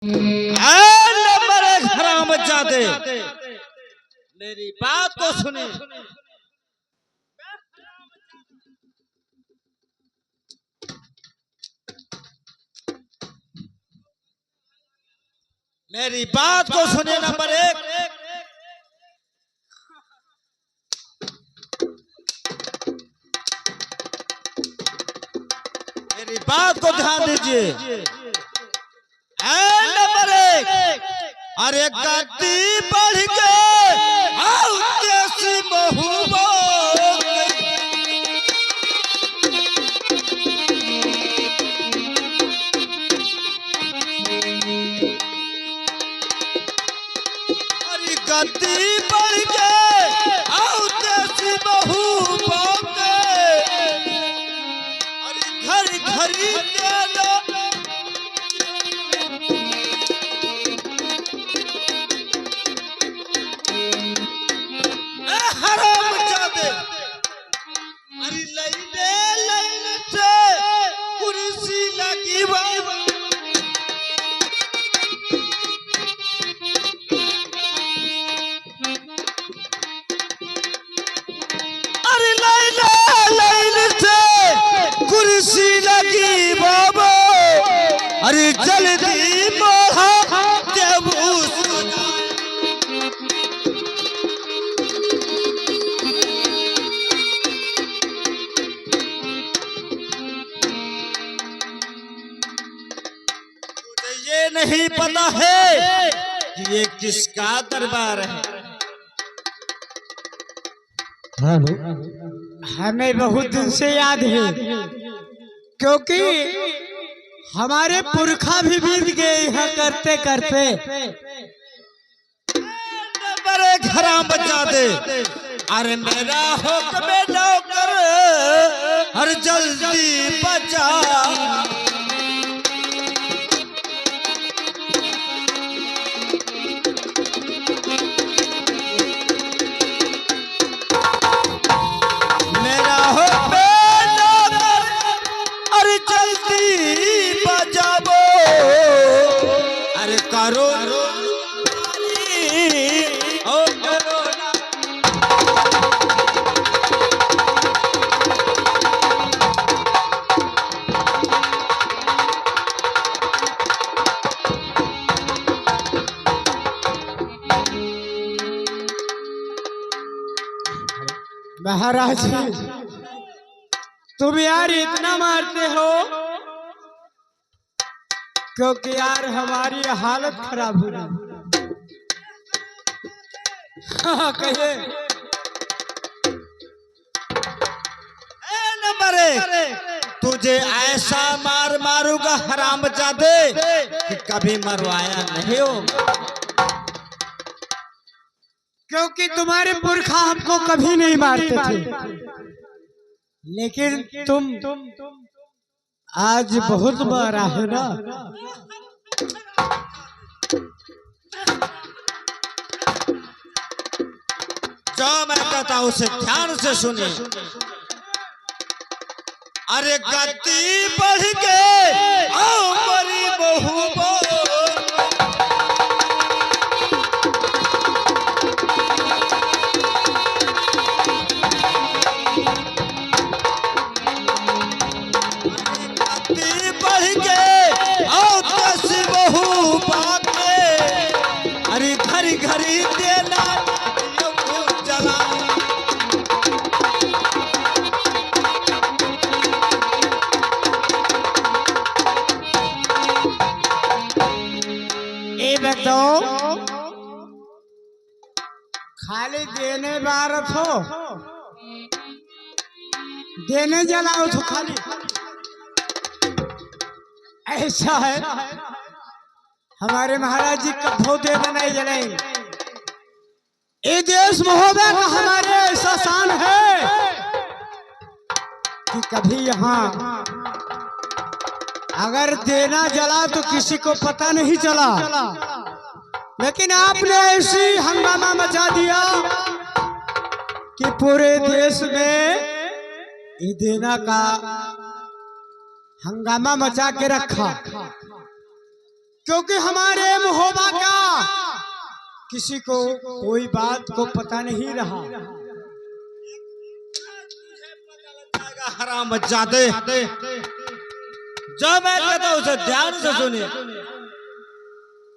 Number एक हरामजादे, मेरी बात को सुने। मेरी बात को सुने। नंबर एक, मेरी बात को ध्यान दीजिए। नंबर एक, अरे गद्दी बढ़ के देसी महबूबा गद्दी बढ़ के देसी महबूबा अरे घर घरी देना हरामजादे। अरे लैले से कुर्सी लगी बाबा। अरे लैले से कुर्सी लगी बाबा। अरे जल्दी मोहा जब ये नहीं पता है कि ये किसका दरबार है। हमें बहुत दिन से याद है, क्योंकि हमारे पुरखा भी बीत गए हैं करते करते। बड़े हरामजादे, अरे मेरा हुक्म नौकर हर जल्दी बचा। करो महाराज, तुम यार इतना मारते हो, क्योंकि यार हमारी हालत खराब हो रही। हाँ कहिए। नंबर एक, तुझे ऐसा मार मारूंगा हरामजादे कि कभी मरवाया नहीं होगा। क्योंकि तुम्हारे पुरखा हमको कभी नहीं मारते थे, लेकिन तुम आज बहुत मारा है ना। जो मैं कहता हूं उसे ध्यान से सुनिए। अरे गद्दी बढ़ के मेरी महबूबा। अरे घरी घरी देना जला। ये बताओ, खाली देने बारत हो, देने जलाओ तो खाली ऐसा है। हमारे महाराज जी कभो दे बनाई जलाई। ये देश महोदय का हमारे ऐसा शान है कि कभी यहाँ अगर देना जला तो किसी को पता नहीं चला, लेकिन आपने ऐसी हंगामा मचा दिया कि पूरे देश में ये देना का हंगामा मचा के रखा। क्योंकि हमारे मोहब्बा का किसी को कोई बात को पता नहीं रहा। हराम जादे, जो मैं कहता हूं उसे ध्यान से सुनिए।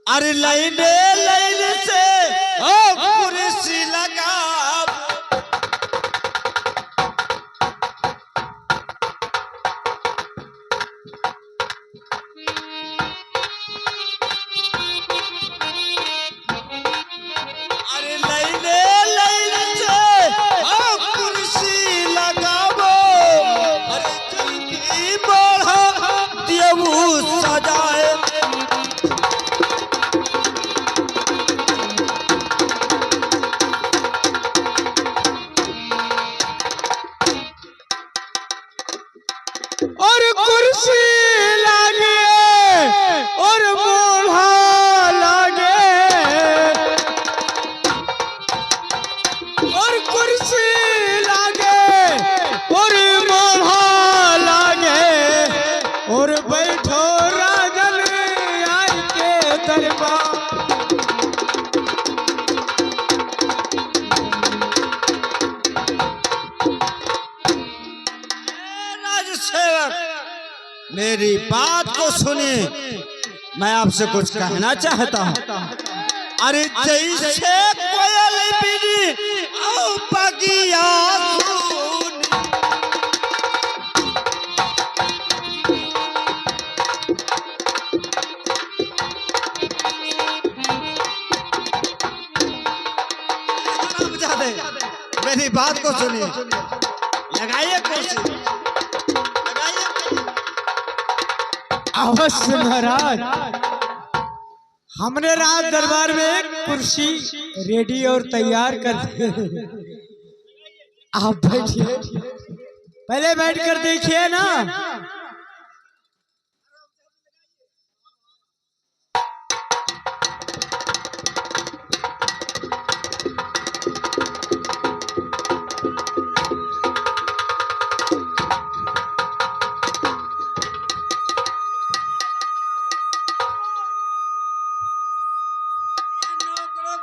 अरे लाइने लाइने से ओ कुर्सी लगा, अरे लाइने लाइने से ओ कुर्सी लगावो, अरे जल्दी बढ़ा देवू सजाए। और कुर्सी लागे और मोढ़ा लागे, और कुर्सी लागे और मोढ़ा लागे, और बैठो राजन आई के दरबार। राजसेवक, मेरी बात को सुनिए, मैं आपसे कुछ कहना चाहता हूँ। अरे जैसे कोयल बिनी औ बगिया सुनी, हरामजादे, मेरी बात को सुनिए, लगाइए कुर्सी, अवश्य महाराज, हमने राज दरबार में एक कुर्सी रेडी और तैयार कर दी। आप बैठिए, पहले बैठ कर देखिए ना।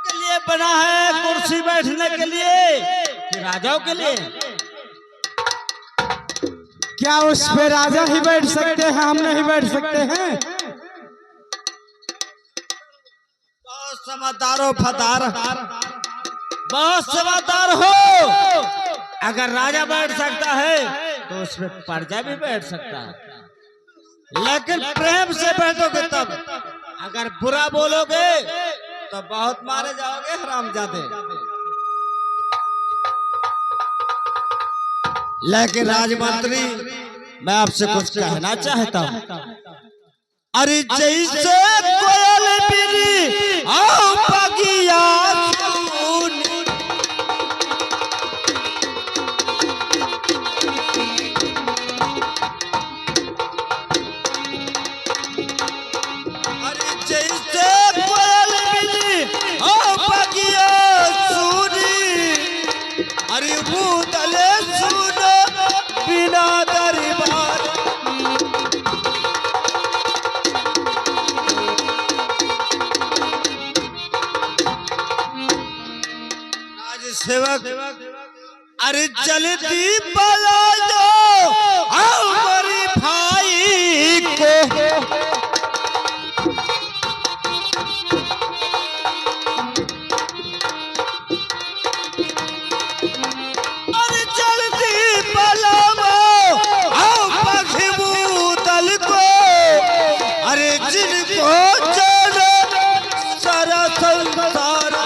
के लिए बना है कुर्सी बैठने के लिए कि राजाओं के लिए? क्या उस पे राजा ही बैठ सकते हैं, हम नहीं बैठ सकते हैं? बहुत समझदार हो फदार, बहुत समझदार हो। अगर राजा बैठ सकता है तो उसमें प्रजा भी बैठ सकता है, लेकिन प्रेम से बैठोगे तब। अगर बुरा बोलोगे तो बहुत मारे जाओगे हरामजादे। लेकिन राजमंत्री, मैं आपसे कुछ कहना चाहता हूँ। अरे जैसे कोयल बिनी औ बगिया सुनी, अरे जैसे कोयल बिनी औ बगिया सुनी, अरे भूतले सुनो बिना दरबार। सेवक, अरे जल्दी बला दो हमारी भाई को, अरे जल्दी बलाओ दल को, अरे जिनको चलो सारा संसार।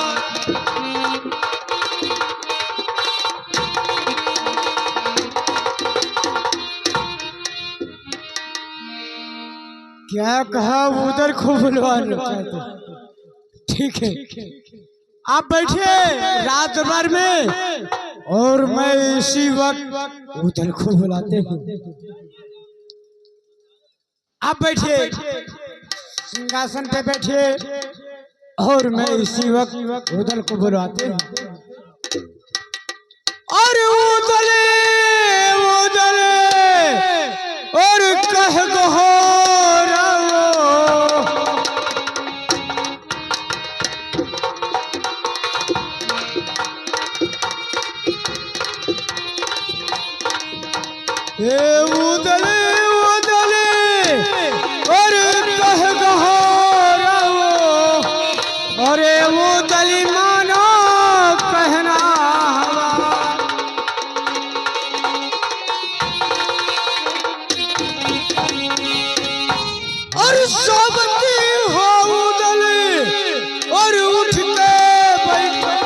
क्या कहा उधर खूब बुलवाना चाहते? ठीक है, आप बैठिए राज दरबार में, और मैं इसी वक्त उधर खूब बुलाते हैं। आप बैठिए, सिंहासन पे बैठिए, और मैं इसी वक्त उधर को बुलाते हैं। और उधर और कह गो ए उदले उदले और कह गहो अरे उदली मानो कहना और सोबती हो उदले और उठ के बैठो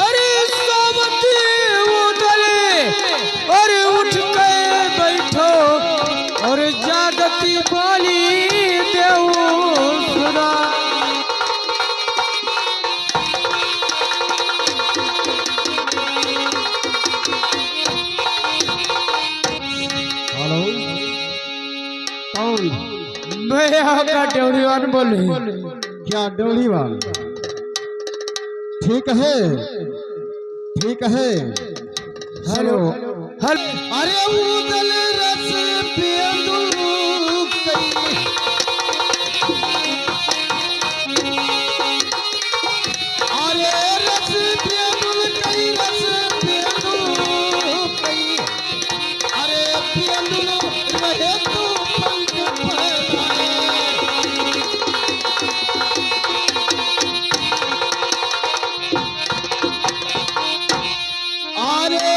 अरे सोबती उदले और उठ के बैठो और जागती बोली देव सुना हेलो कौन मैं आपका ड्योढ़ीवान बोले क्या ड्योढ़ीवान? ठीक है ठीक है। हेलो हेलो अरे उदल रस पियलू कई अरे रस पियलू कई रस पियलू कई अरे पियलू रहे तू पंख फैलाए अरे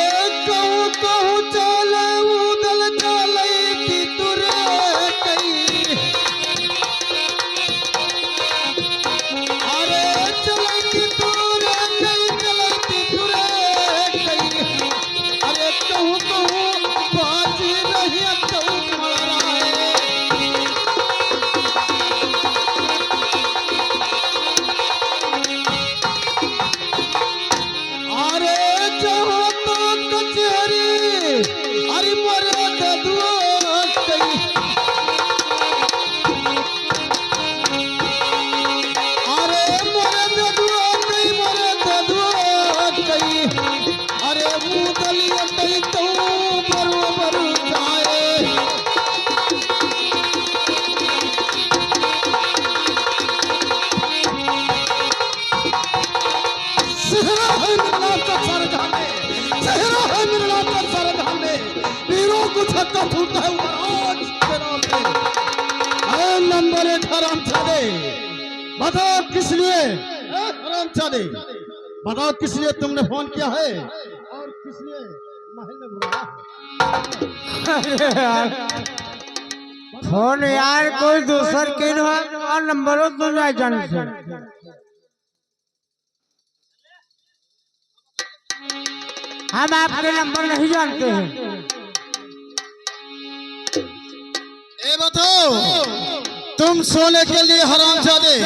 कहूँ कहूँ चल उदल चल की तुरे कई अरे चल की तुरे कई चल की तुरे कई अरे कहूँ कहूँ बाजी रही कहूँ मराए अरे जहाँ तो कचहरी अरे मरे ददुआ कई अरे मरे ददुआ कई मरे ददुआ कई अरे उदलिया कई तो बरोबर जाए सहरा है मिलना का सर धाने सहरा है मिलना का सर धाने वीरों को छक्का छूटता है महाराज के नाम पे अरे नंबर 1 हरामजादे बताओ किस लिए हरामजादे बताओ किस लिए तुमने फोन किया है और किस लिए महल में बुलाया अरे यार फोन यार कोई दूसर के नंबरों तो नहीं जानते हम आपके नंबर नहीं जानते हैं ए बताओ तुम सोने के लिए हरामजादे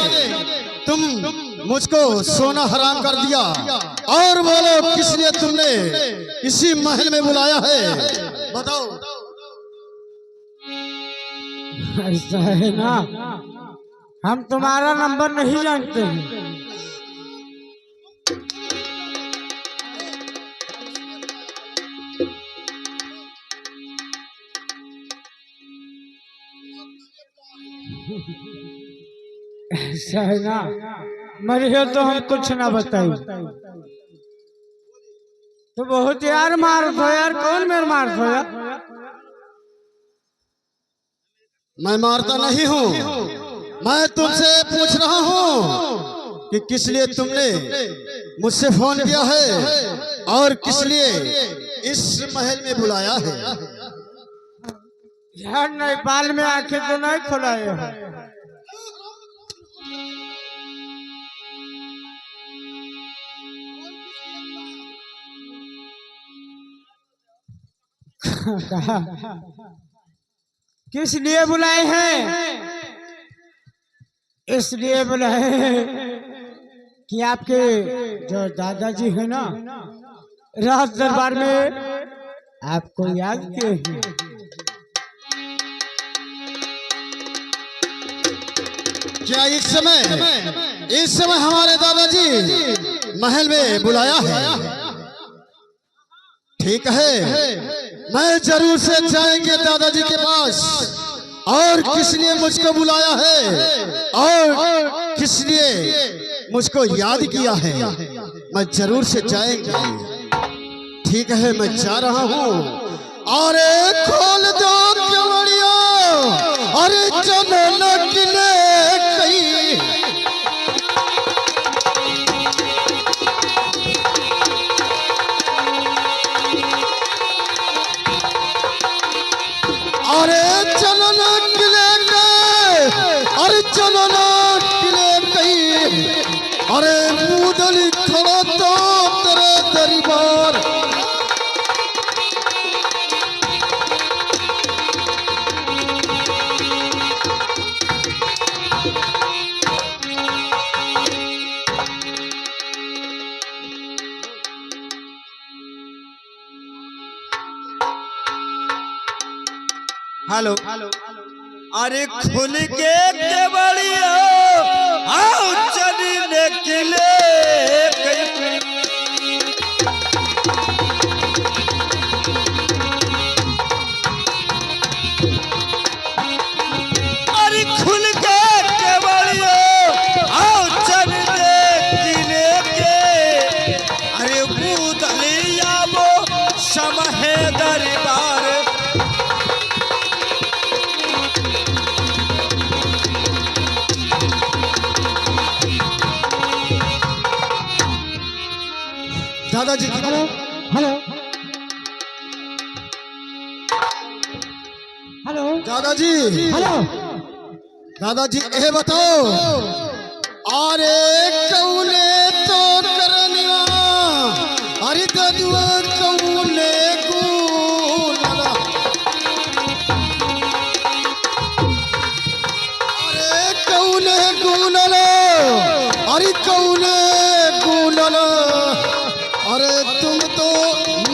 तुम मुझको सोना हराम कर दिया और बोलो किस लिए तुमने इसी महल में बुलाया है बताओ ऐसा है ना हम तुम्हारा नंबर नहीं जानते हैं ऐसा है ना मरियो तो हम कुछ ना बताई तो बहुत यार मार दो यार कौन मेरे मार दो यार मैं मारता नहीं हूँ मैं तुमसे पूछ रहा हूँ कि किस लिए तुमने मुझसे फोन किया है और किस लिए इस महल में बुलाया है यार नेपाल में आके तो नहीं खुलाए हो कहा किस लिए बुलाए हैं इसलिए बुलाए हैं कि आपके जो दादाजी है ना राज दरबार में आपको याद किए हैं क्या इस समय हमारे दादाजी महल में बुलाया है ठीक है मैं जरूर से जाएंगे दादाजी के पास और किस लिए मुझको बुलाया है और किस लिए मुझको याद किया है मैं जरूर से जाएंगे ठीक है मैं जा रहा हूँ। अरे खोल दो केवड़िया, अरे चलो नकले कहीं। अरे चलो नकले गए, अरे चलो नकले कहीं। अरे मुदली खड़ा तो तेरे दरबार। हेलो, अरे खुल के केवड़िया आओ चलने के लिए। अरे खुल के केवड़िया आओ चलने के लिए। अरे मुदलिया वो समहे दरबार। दादाजी हेलो हेलो हेलो दादाजी हेलो दादाजी ये बताओ, अरे कौने तो करनिया, अरे ददुआ कौने गुनला। अरे कौने गुनला, अरे कौने गुनला। अरे तुम तो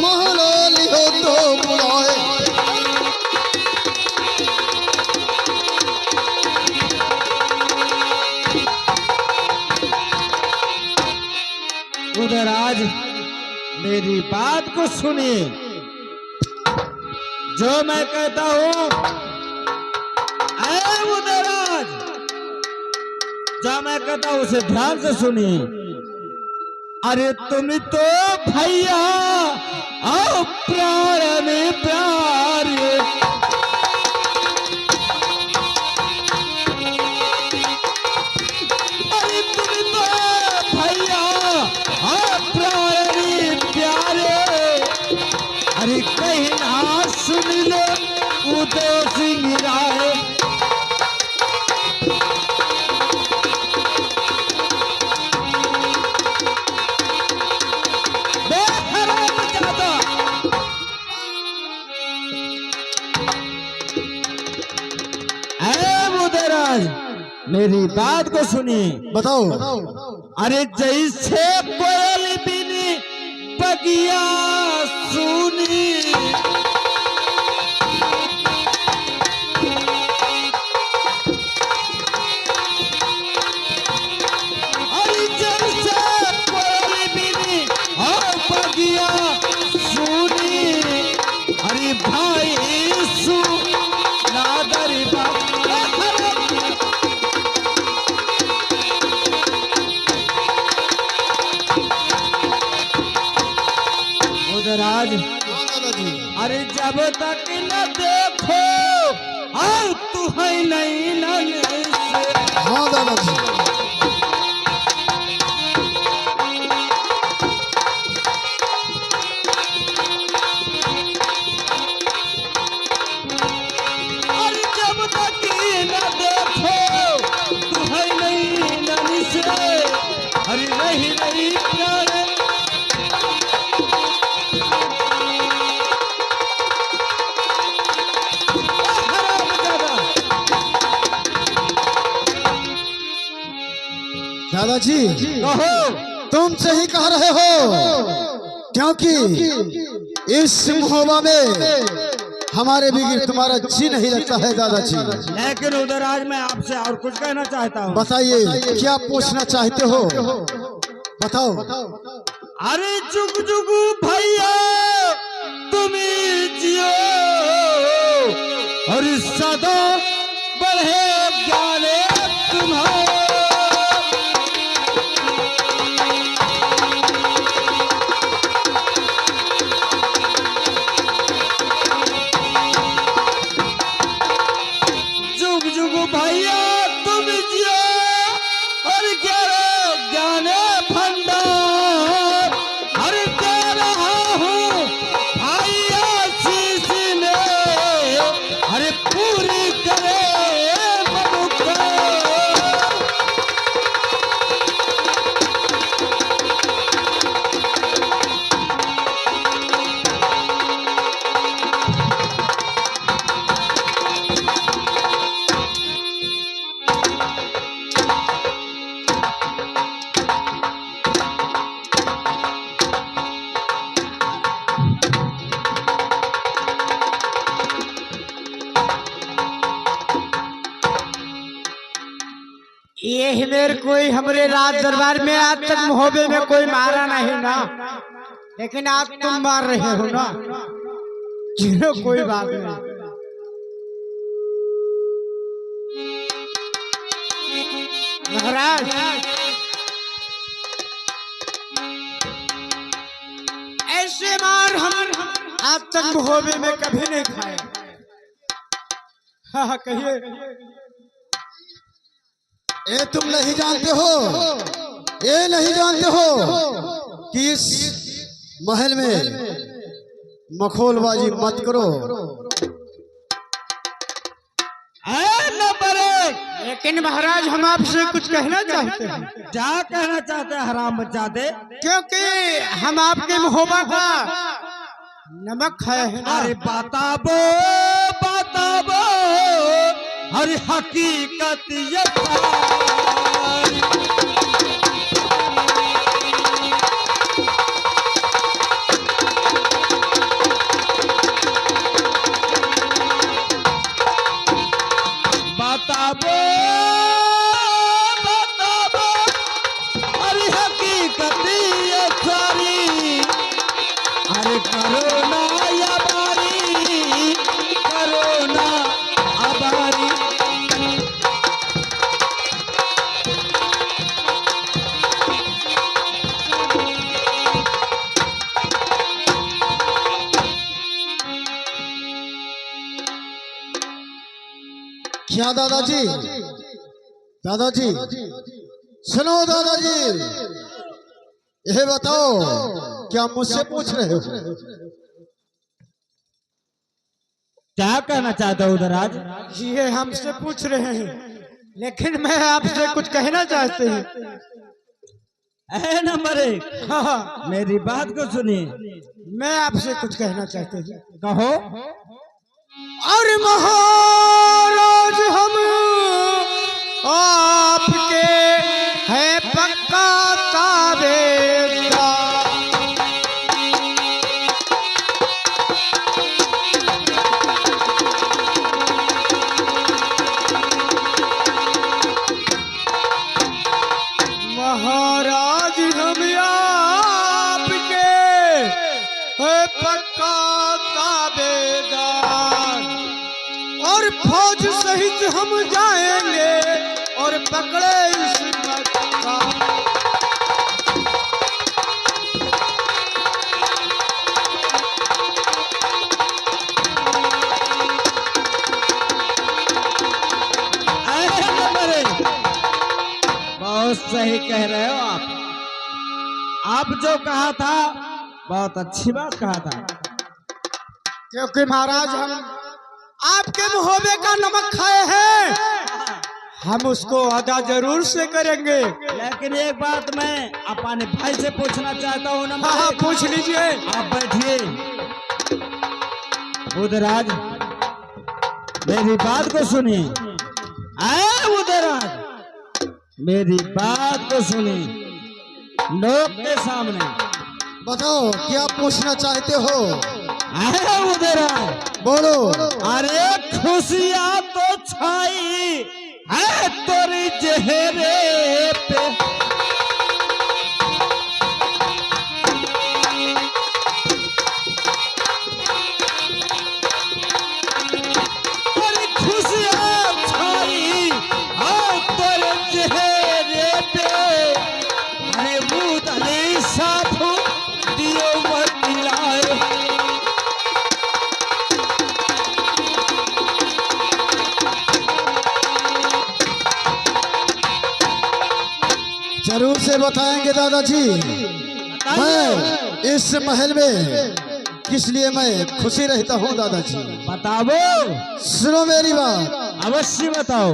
महला लियो तो बुलाए। उदयराज मेरी बात को सुनिए। जो मैं कहता हूँ ऐ उदयराज, जो मैं कहता हूँ उसे ध्यान से सुनिए। अरे तुम तो भैया आओ प्राण में प्यार। अरे तुम तो भैया आओ प्राण में प्यारे। अरे कहीं ना सुन लो उदय सिंह राय। मेरी बात को सुनिए। बताओ। अरे जैसे कोयल बिनी बगिया सुनी। अरे जैसे कोयल बिनी बगिया सुनी। अरे भाई नादरी राज। अरे जब तक न देखो और तू है नहीं नन से। हाँ दादाजी। अरे जब तक न देखो तू है नहीं नन से। अरे नहीं नहीं प्यारे। दादाजी कहो। तुम सही कह रहे हो, क्योंकि इस महोबा में हमारे बिगड़ तुम्हारा जी नहीं लगता है दादाजी। लेकिन उधर आज मैं आपसे और कुछ कहना चाहता हूँ। बताइए क्या पूछना चाहते हो, बताओ। अरे जुग जुगू भैया तुम जियो और सदा बढ़े ज्ञाने तुम्हारा। ये मेरे कोई हमरे राज दरबार में आज तक मुहब्बे में कोई मारा नहीं ना, लेकिन आज तुम मार रहे हो ना। चलो कोई बात नहीं। महाराज ऐसे मार हम आज तक मुहब्बे में कभी नहीं खाए। हाँ कहिए। ये तुम नहीं जानते हो, ये नहीं जानते हो कि इस महल में मखौलबाजी मत करो। नंबर एक। लेकिन महाराज हम आपसे कुछ कहना चाहते हैं। क्या कहना चाहते हैं हराम बच्चाते? क्योंकि हम आपके मुहब्बत का नमक खाए हैं ना। अरे बताबो बताबो अरे हकीकत ये सारी। बताबो बताबो अरे हकीकत ये सारी। अरे करोना या बारी, करोना अबारी। क्या दादाजी, दादाजी सुनो दादाजी, यह बताओ क्या मुझसे पूछ रहे हो? क्या कहना चाहते हो उधराज? ये हमसे पूछ रहे हैं, लेकिन मैं आपसे कुछ कहना चाहते हैं। नंबर एक। हाँ, मेरी बात को सुनिए। मैं आपसे कुछ कहना चाहते हैं। कहो। और महाराज हम आपके है पक्का ताबेदार। महाराज हम आपके है पक्का ताबेदार। और फौज सहित हम जाएंगे और पकड़े इस मक्का। बहुत सही कह रहे हो आप जो कहा था बहुत अच्छी बात कहा था। क्योंकि महाराज हम आपके मुहब्बे का नमक खाए हैं, हम उसको अदा जरूर से करेंगे। लेकिन एक बात मैं अपने भाई से पूछना चाहता हूँ ना। हाँ पूछ लीजिए। आप बैठिए। उदयराज मेरी बात को सुनिए। उदयराज मेरी बात को सुनिए लोग के सामने। बताओ क्या पूछना चाहते हो? उदयराज बोलो। अरे खुशियाँ तो छाई है तेरी चेहरे पे। अरे खुशियाँ छाई है तेरे चेहरे पे। अरे मुदली साफू दियो बदलाए। जरूर से बताएंगे दादाजी। मैं इस महल में किस लिए मैं खुशी रहता हूँ दादाजी? बताओ। सुनो मेरी बात। अवश्य बताओ।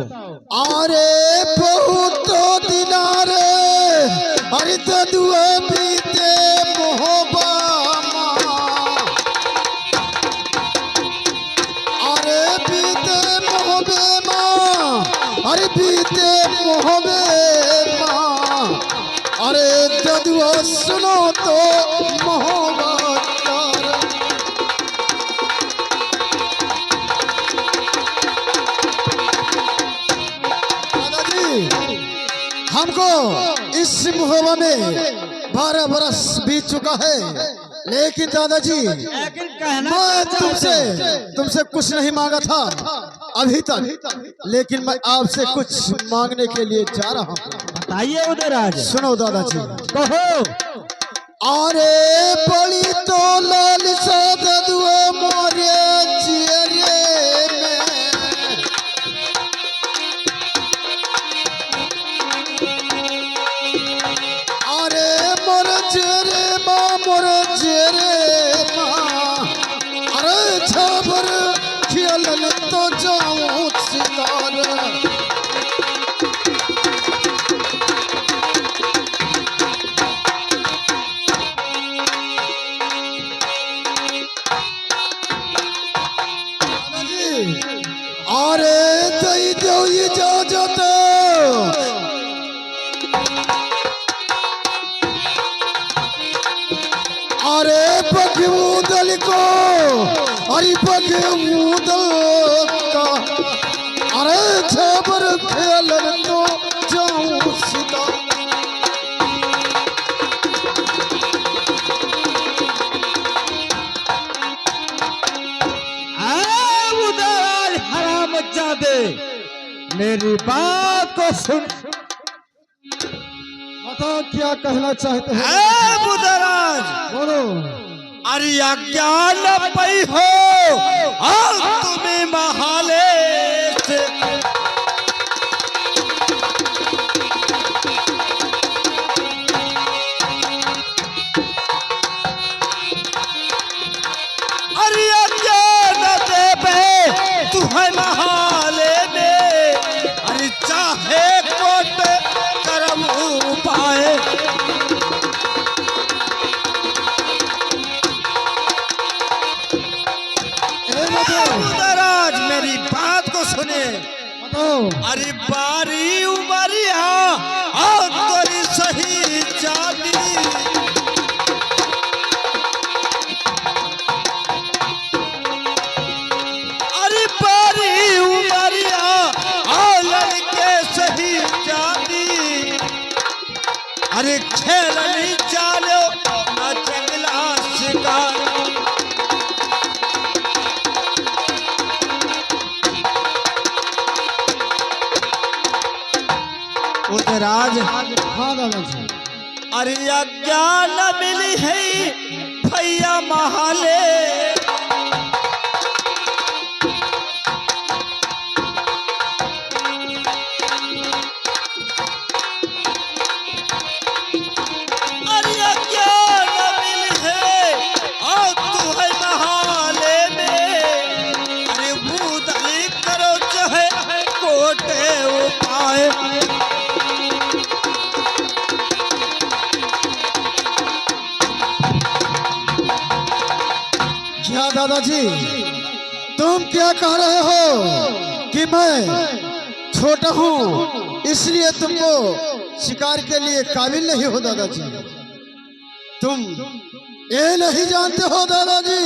अरे बहुत दिनारे अरे दुआ बीते मोहब्बा। अरे बीते मोहब्बे माँ, अरे बीते मोहब्बे माँ। अरे दुआ सुनो तो मोहब्बत कर। दादाजी हमको इस मुहब्बा में 12 बरस बीत चुका है, लेकिन दादाजी लेकिन कहना मैं तुमसे कुछ नहीं मांगा था अभी तक, लेकिन मैं आपसे कुछ मांगने के लिए जा रहा हूँ। बताइए उदयराज। सुनो दादाजी। कहो। अरे बड़ी तो लालसा ददुआ मोरे चेहरे में, अरे मोर चेहरे माँ, मोर चेहरे माँ, अरे छबर खेलन तो जाऊं सितार। अरे दई दो इजाजत, अरे पगमुदल को, अरे पगमुदल का, अरे छबर खेलन तो जाऊं सीता। उदयराज हराम जादे, मेरी बात को सुन। बताओ क्या कहना चाहते हैं? उदयराज बोलो। अरे अज्ञान पई हो और तुम्हें महाले से अरे अज्ञान देवे तू है महाले में, अरे चाहे कोट करम उपाय। उदयराज मेरी बात को सुने। अरे बारी उमरिया और तोरी सही चाली, अरे बारी उमरिया और लड़के सही चाली, अरे खेलनी चालो ना जंगला शिकार। उदयराज। हाँ दादाजी। अरे अज्ञान मिली है भैया महाले, अरे अज्ञान मिली है और तू है महाले में, अरे भूतली करो चाहे कोटे उपाय। क्या दादाजी तुम क्या कह रहे हो कि मैं छोटा हूँ इसलिए तुमको शिकार के लिए काबिल नहीं हो? दादाजी तुम ये नहीं जानते हो दादाजी